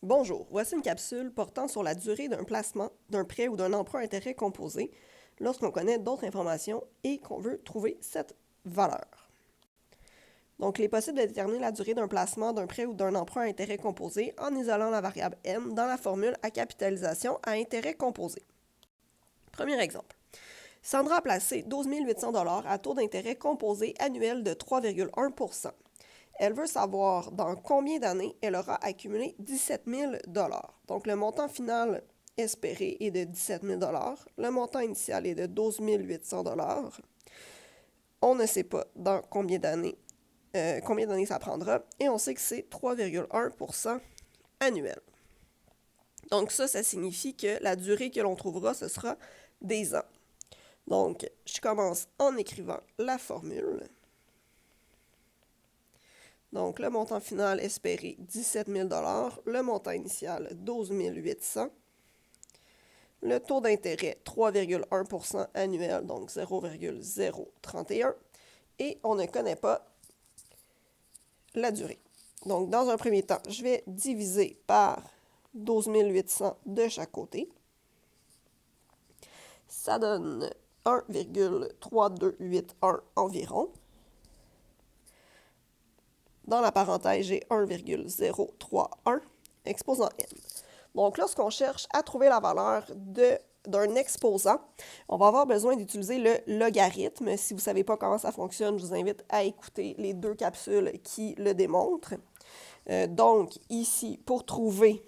Bonjour, voici une capsule portant sur la durée d'un placement, d'un prêt ou d'un emprunt intérêt composé lorsqu'on connaît d'autres informations et qu'on veut trouver cette valeur. Donc, il est possible de déterminer la durée d'un placement, d'un prêt ou d'un emprunt à intérêt composé en isolant la variable n dans la formule à capitalisation à intérêt composé. Premier exemple. Sandra a placé 12 800 $ à taux d'intérêt composé annuel de 3,1 %. Elle veut savoir dans combien d'années elle aura accumulé 17 000 $. Donc, le montant final espéré est de 17 000 $. Le montant initial est de 12 800 $. On ne sait pas dans combien d'années ça prendra. Et on sait que c'est 3,1 % annuel. Donc, ça signifie que la durée que l'on trouvera, ce sera des ans. Donc, je commence en écrivant la formule. Donc, le montant final espéré, 17 000 $. Le montant initial, 12 800 $. Le taux d'intérêt, 3,1 % annuel, donc 0,031. Et on ne connaît pas la durée. Donc, dans un premier temps, je vais diviser par 12 800 de chaque côté. Ça donne 1,3281 environ. Dans la parenthèse, j'ai 1,031 exposant n. Donc, lorsqu'on cherche à trouver la valeur d'un exposant, on va avoir besoin d'utiliser le logarithme. Si vous ne savez pas comment ça fonctionne, je vous invite à écouter les 2 capsules qui le démontrent. Donc, ici, pour trouver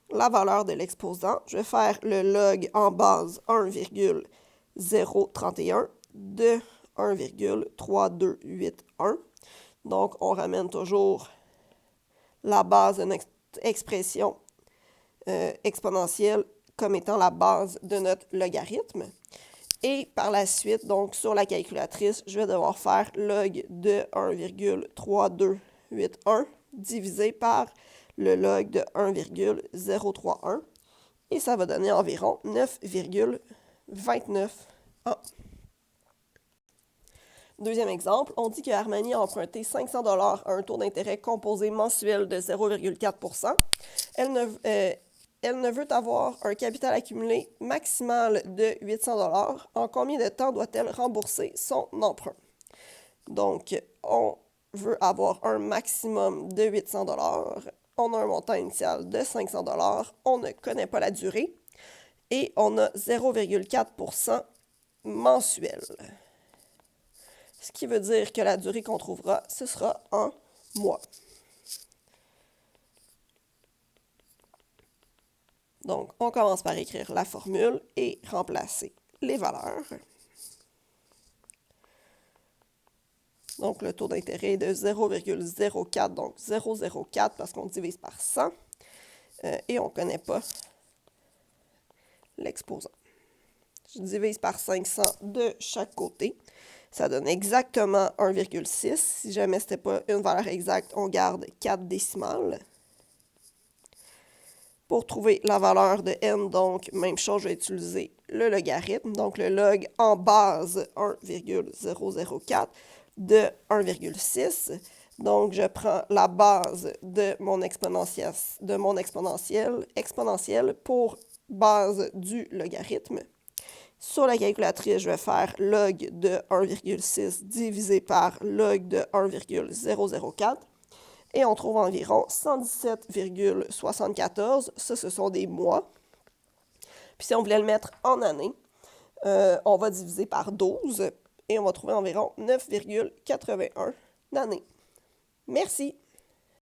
la valeur de l'exposant, je vais faire le log en base 1,031 de 1,3281. Donc, on ramène toujours la base d'une expression exponentielle comme étant la base de notre logarithme. Et par la suite, donc sur la calculatrice, je vais devoir faire log de 1,3281 divisé par le log de 1,031. Et ça va donner environ 9,29 ans. Deuxième exemple, on dit que Armani a emprunté 500 $ à un taux d'intérêt composé mensuel de 0,4 %. Elle ne veut avoir un capital accumulé maximal de 800 $. En combien de temps doit-elle rembourser son emprunt? Donc, on veut avoir un maximum de 800 $. On a un montant initial de 500 $. On ne connaît pas la durée. Et on a 0,4 % mensuel. Ce qui veut dire que la durée qu'on trouvera, ce sera en mois. Donc, on commence par écrire la formule et remplacer les valeurs. Donc, le taux d'intérêt est de 0,04, donc 0,04 parce qu'on divise par 100. Et on ne connaît pas l'exposant. Je divise par 500 de chaque côté. Ça donne exactement 1,6. Si jamais ce n'était pas une valeur exacte, on garde 4 décimales. Pour trouver la valeur de n, donc, même chose, je vais utiliser le logarithme. Donc, le log en base 1,004 de 1,6. Donc, je prends la base de mon exponentielle pour base du logarithme. Sur la calculatrice, je vais faire log de 1,6 divisé par log de 1,004. Et on trouve environ 117,74. Ça, ce sont des mois. Puis si on voulait le mettre en années, on va diviser par 12 et on va trouver environ 9,81 années. Merci!